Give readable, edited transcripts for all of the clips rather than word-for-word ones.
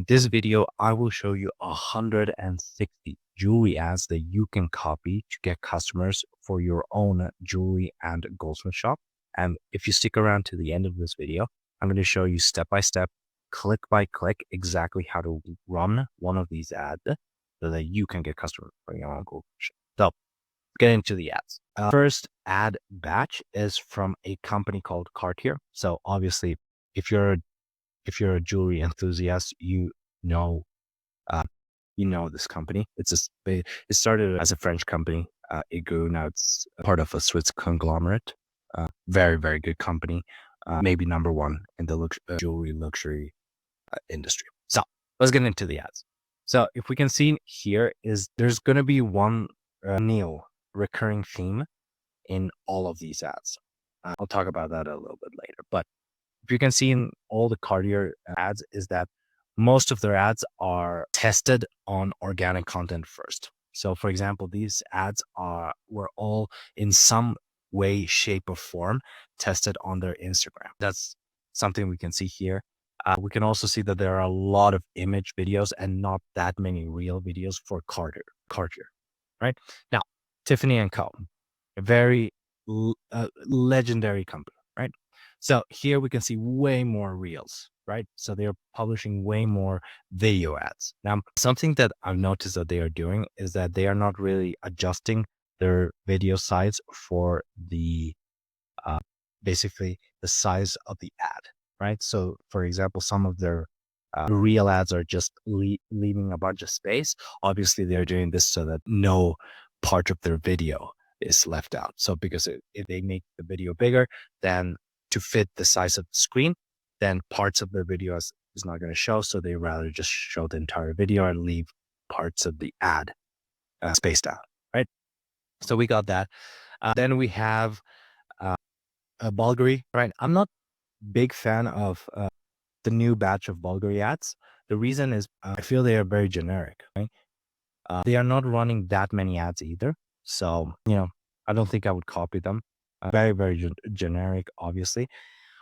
this video, I will show you 160 jewelry ads that you can copy to get customers for your own jewelry and goldsmith shop. And if you stick around to the end of this video, I'm going to show you step by step, click by click, exactly how to run one of these ads so that you can get customers for your own goldsmith shop. So get into the ads. First ad batch is from a company called Cartier. So obviously, if you're a jewelry enthusiast, know uh, this company. It started as a French company. It grew. Now it's part of a Swiss conglomerate. Very, very good company. Maybe number one in the jewelry luxury industry. So let's get into the ads. So if we can see here is there's going to be one new recurring theme in all of these ads. I'll talk about that a little bit later. But if you can see in all the Cartier ads is that most of their ads are tested on organic content first. So for example, these ads were all in some way, shape, or form tested on their Instagram. That's something we can see here. We can also see that there are a lot of image videos and not that many real videos for Cartier, right? Now, Tiffany & Co., a very legendary company, right? So here we can see way more reels, right? So they're publishing way more video ads. Now, something that I've noticed that they are doing is that they are not really adjusting their video size for the basically the size of the ad, right? So for example, some of their real ads are just leaving a bunch of space. Obviously, they're doing this so that no part of their video is left out. So because if they make the video bigger, then to fit the size of the screen, then parts of the video is not going to show. So they rather just show the entire video and leave parts of the ad spaced out, right? So we got that. Then we have Bulgari, right? I'm not big fan of the new batch of Bulgari ads. The reason is I feel they are very generic, right? They are not running that many ads either. So, I don't think I would copy them. Very, very generic, obviously.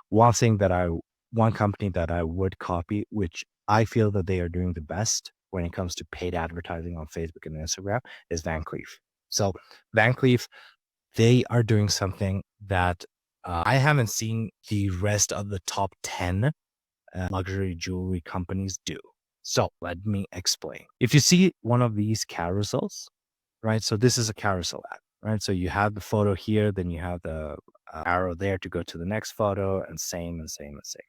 One company that I would copy, which I feel that they are doing the best when it comes to paid advertising on Facebook and Instagram, is Van Cleef. So Van Cleef, they are doing something that I haven't seen the rest of the top 10 luxury jewelry companies do. So let me explain. If you see one of these carousels, right? So this is a carousel ad, right? So you have the photo here, then you have the arrow there to go to the next photo, and same,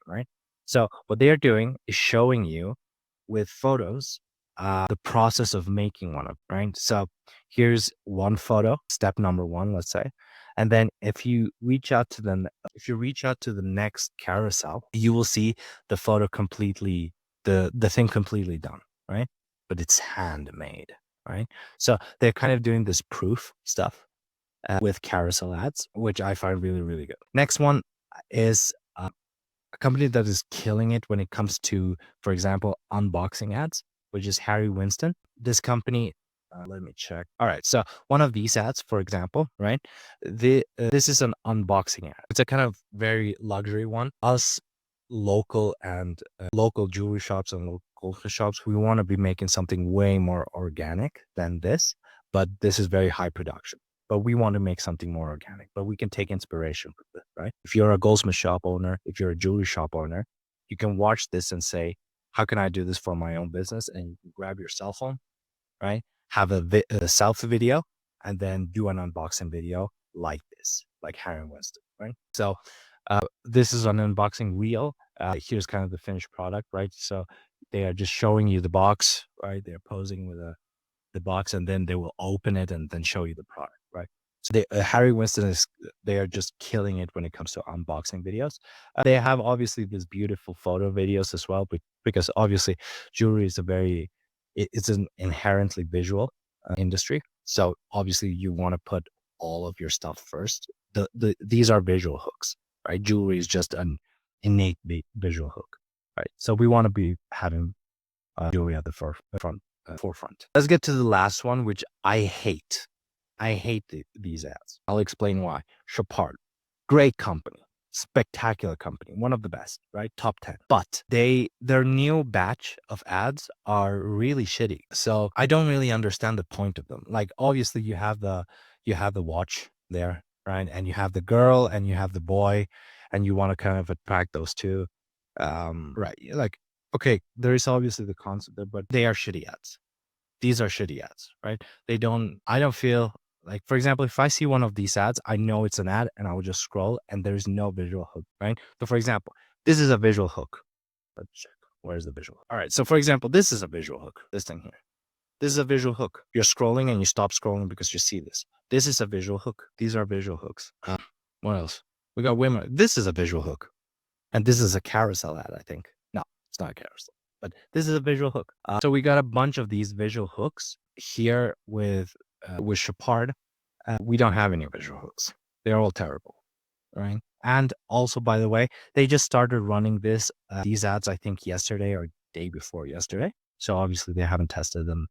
right? So what they are doing is showing you with photos the process of making one of, right? So here's one photo, step number one, let's say. And then if you reach out to the next carousel, you will see the photo completely, the thing completely done, right? But it's handmade, right? So they're kind of doing this proof stuff with carousel ads, which I find really, really good. Next one is a company that is killing it when it comes to, for example, unboxing ads, which is Harry Winston. This company, let me check. All right. So one of these ads, for example, right? This is an unboxing ad. It's a kind of very luxury one. Us local jewelry shops and local goldsmith shops, we want to be making something way more organic than this, but this is very high production. But we want to make something more organic, but we can take inspiration from this, right? If you're a goldsmith shop owner, if you're a jewelry shop owner, you can watch this and say, how can I do this for my own business? And you can grab your cell phone, right? Have a selfie video and then do an unboxing video like this, like Harry Winston, right? So this is an unboxing reel. Here's kind of the finished product, right? So they are just showing you the box, right? They're posing with the box, and then they will open it and then show you the product, right? So Harry Winston they are just killing it when it comes to unboxing videos. They have obviously these beautiful photo videos as well, because obviously jewelry is it's an inherently visual industry. So obviously you want to put all of your stuff first. These are visual hooks, right? Jewelry is just an innate visual hook, right? So we want to be having jewelry at the forefront. Let's get to the last one, which I hate. I hate these ads. I'll explain why. Chopard, great company. spectacular company, one of the best, right? Top 10. But their new batch of ads are really shitty. So I don't really understand the point of them. Like obviously you have the watch there, right? And you have the girl and you have the boy, and you want to kind of attract those two. Right. Like, okay, there is obviously the concept there, but they are shitty ads. These are shitty ads, right? I don't feel like, for example, if I see one of these ads, I know it's an ad and I will just scroll and there's no visual hook, right? So for example, this is a visual hook. Let's check. Where's the visual? All right. So for example, this is a visual hook, this thing here. This is a visual hook. You're scrolling and you stop scrolling because you see this. This is a visual hook. These are visual hooks. What else? We got women. This is a visual hook. And this is a carousel ad, I think. No, it's not a carousel, but this is a visual hook. So we got a bunch of these visual hooks here with Chapard. We don't have any visual hooks. They're all terrible, right? And also, by the way, they just started running these ads, I think, yesterday or day before yesterday. So obviously they haven't tested them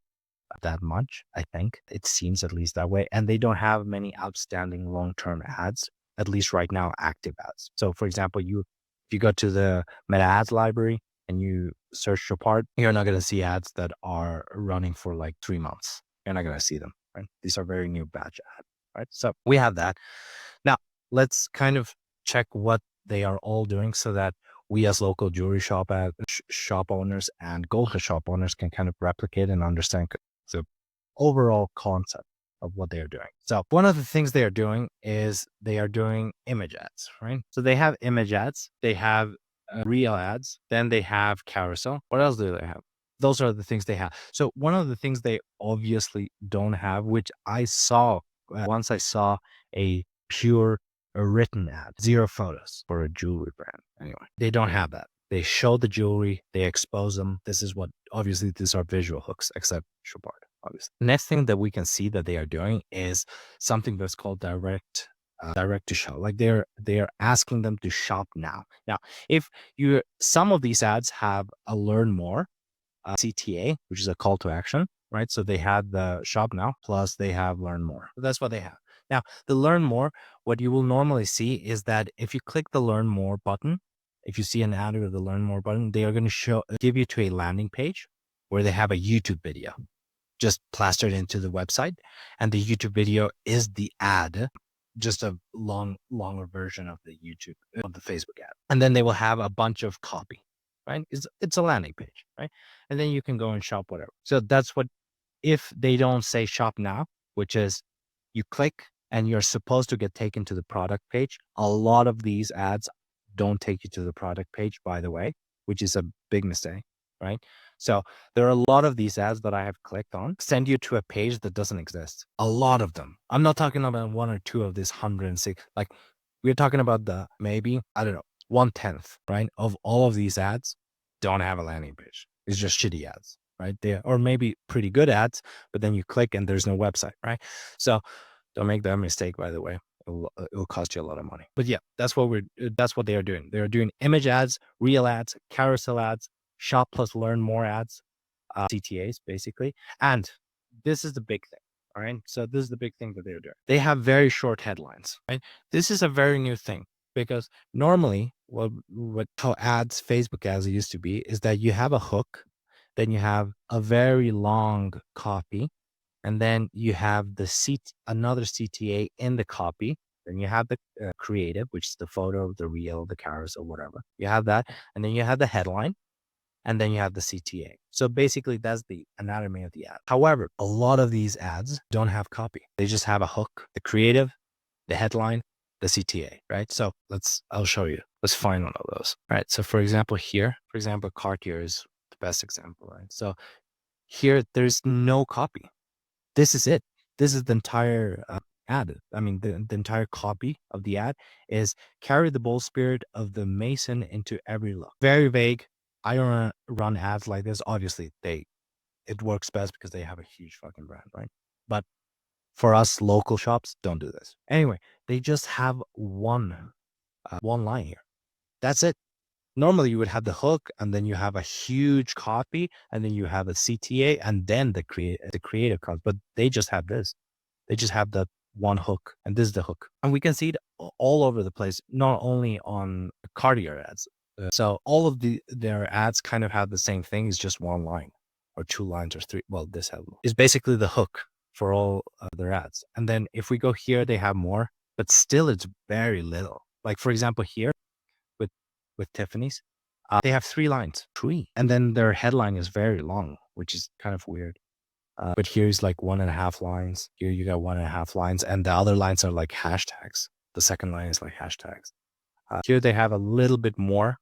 that much, I think. It seems at least that way. And they don't have many outstanding long-term ads, at least right now, active ads. So for example, if you go to the Meta Ads library and you search your part, you're not going to see ads that are running for like 3 months. You're not going to see them, right? These are very new batch ads, right? So we have that. Now, let's kind of check what they are all doing so that we as local jewelry shop owners and gold shop owners can kind of replicate and understand the overall concept of what they are doing. So one of the things they are doing is they are doing image ads, right? So they have image ads, they have real ads, then they have carousel. What else do they have? Those are the things they have. So one of the things they obviously don't have, which I saw once I saw a pure written ad, 0 photos for a jewelry brand. Anyway, they don't have that. They show the jewelry, they expose them. This is what, obviously, these are visual hooks, except Chopard, obviously. Next thing that we can see that they are doing is something that's called direct to show. Like they're asking them to shop now. Now, if some of these ads have a learn more, CTA, which is a call to action, right? So they have the shop now, plus they have learn more. So that's what they have. Now, the learn more, what you will normally see is that if you click the learn more button, if you see an ad with the learn more button, they are going to give you to a landing page where they have a YouTube video just plastered into the website. And the YouTube video is the ad, just a longer version of the Facebook ad. And then they will have a bunch of copy, right? It's a landing page, right? And then you can go and shop whatever. So that's what, if they don't say shop now, which is you click and you're supposed to get taken to the product page. A lot of these ads don't take you to the product page, by the way, which is a big mistake, right? So there are a lot of these ads that I have clicked on, send you to a page that doesn't exist. A lot of them. I'm not talking about 1 or 2 of this 106. Like we're talking about the maybe, I don't know, 1/10, right? Of all of these ads don't have a landing page. It's just shitty ads, right? Or maybe pretty good ads, but then you click and there's no website, right? So don't make that mistake, by the way. It'll cost you a lot of money. But yeah, that's what they are doing. They are doing image ads, real ads, carousel ads, shop plus learn more ads, CTAs basically. And this is the big thing. All right. So this is the big thing that they're doing. They have very short headlines, right? This is a very new thing because normally how ads, Facebook ads used to be is that you have a hook, then you have a very long copy, and then you have another CTA in the copy. Then you have the creative, which is the photo, the reel, the carousel, whatever. You have that, and then you have the headline, and then you have the CTA. So basically, that's the anatomy of the ad. However, a lot of these ads don't have copy. They just have a hook, the creative, the headline, the CTA, right? So I'll show you. Let's find one of those, right? So for example, Cartier is the best example, right? So here, there's no copy. This is it. This is the entire ad. I mean, the entire copy of the ad is carry the bold spirit of the Mason into every look. Very vague. I don't run ads like this. Obviously, it works best because they have a huge fucking brand, right? But for us local shops, don't do this. Anyway, they just have one line here. That's it. Normally, you would have the hook, and then you have a huge copy, and then you have a CTA, and then the creative comes. But they just have this. They just have the one hook, and this is the hook. And we can see it all over the place, not only on Cartier ads. So all of their ads kind of have the same thing. It's just one line or two lines or three. Well, this is basically the hook for all their ads. And then if we go here, they have more, but still it's very little. Like for example, here with Tiffany's, they have 3 lines, 3, and then their headline is very long, which is kind of weird. But here's like 1.5 lines. Here you got 1.5 lines, and the other lines are like hashtags. The second line is like hashtags. Here they have a little bit more,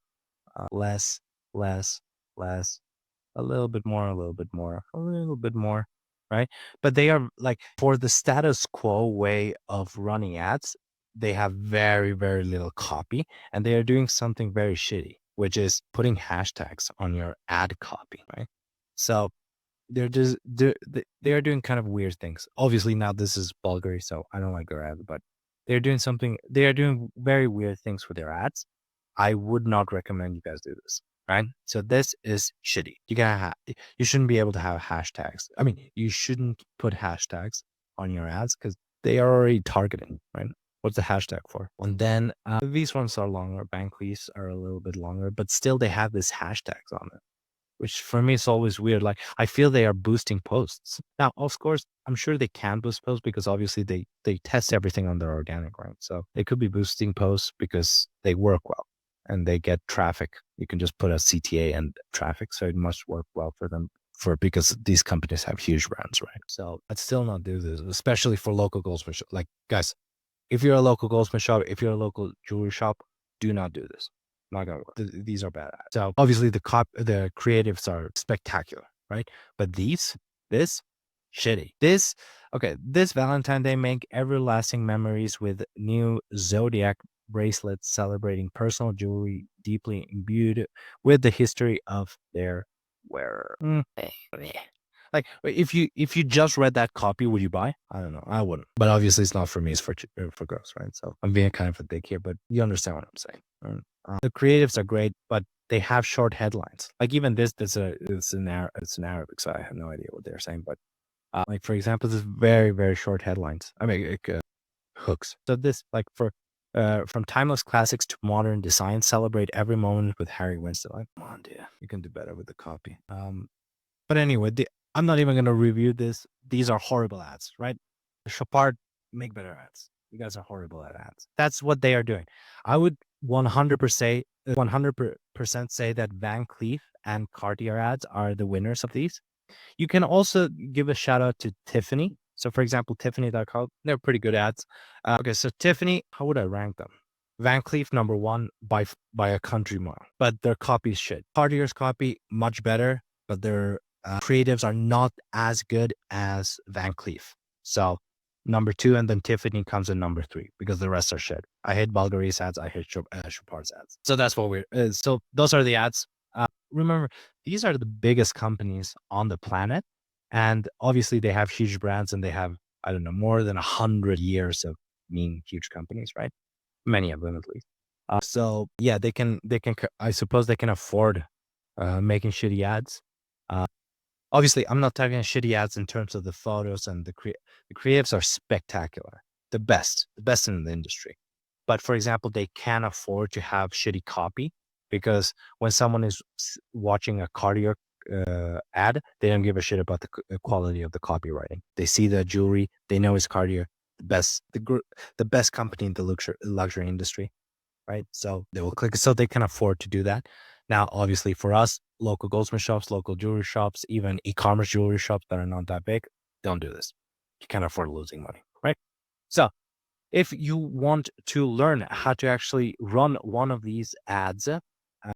less, less, less, a little bit more, a little bit more, a little bit more, right? But they are like, for the status quo way of running ads, they have very, very little copy, and they are doing something very shitty, which is putting hashtags on your ad copy, right? So they are doing kind of weird things. Obviously, now this is Bulgari, so I don't like their ads, but they are doing very weird things with their ads. I would not recommend you guys do this, right? So this is shitty. You shouldn't be able to have hashtags. I mean, you shouldn't put hashtags on your ads because they are already targeting, right? What's the hashtag for? And then these ones are longer. Van Cleef's are a little bit longer, but still they have this hashtags on it, which for me is always weird. Like I feel they are boosting posts. Now, of course, I'm sure they can boost posts because obviously they test everything on their organic, right? So they could be boosting posts because they work well and they get traffic. You can just put a CTA and traffic, so it must work well for them because these companies have huge brands, right? So I'd still not do this, especially for local goldsmith shop. Like guys, if you're a local goldsmith shop, if you're a local jewelry shop, do not do this. Not gonna work. These are bad ads. So obviously the creatives are spectacular, right? But this shitty. This Valentine Day, make everlasting memories with new Zodiac bracelets celebrating personal jewelry deeply imbued with the history of their wearer. Like if you just read that copy, would you buy? I don't know. I wouldn't. But obviously, it's not for me. It's for girls, right? So I'm being kind of a dick here, but you understand what I'm saying. Right? The creatives are great, but they have short headlines. Like even it's in Arabic, so I have no idea what they're saying. But like for example, this very, very short headlines. I mean, like, hooks. So this like from timeless classics to modern design, celebrate every moment with Harry Winston. Like, come on, dude, you can do better with the copy. But anyway, I'm not even going to review this. These are horrible ads, right? Chopard, make better ads. You guys are horrible at ads. That's what they are doing. I would 100% say that Van Cleef and Cartier ads are the winners of these. You can also give a shout out to Tiffany. So for example, Tiffany.com, they're pretty good ads. Okay, so Tiffany, how would I rank them? Van Cleef number 1 by a country mile, but their copy is shit. Cartier's copy much better, but their creatives are not as good as Van Cleef. So number 2, and then Tiffany comes in number 3 because the rest are shit. I hate Bulgari's ads. I hate Chopard's ads. So that's what so those are the ads. Remember, these are the biggest companies on the planet, and obviously they have huge brands, and they have, I don't know, more than 100 years of being huge companies, right? Many of them at least. So yeah, they can. I suppose they can afford making shitty ads. Obviously, I'm not talking shitty ads in terms of the photos, and the creatives are spectacular, the best in the industry. But for example, they can afford to have shitty copy because when someone is watching a Cartier ad, they don't give a shit about the quality of the copywriting. They see the jewelry, they know it's Cartier, the best company in the luxury industry, right? So they will click. So they can afford to do that. Now, obviously, for us, local goldsmith shops, local jewelry shops, even e-commerce jewelry shops that are not that big, don't do this. You can't afford losing money, right? So if you want to learn how to actually run one of these ads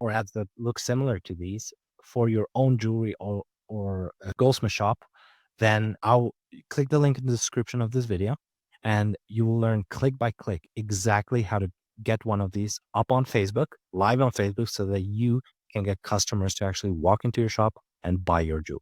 or ads that look similar to these for your own jewelry or a goldsmith shop, then I'll click the link in the description of this video and you will learn click by click exactly how to get one of these up on Facebook, live on Facebook, so that you can get customers to actually walk into your shop and buy your jewelry.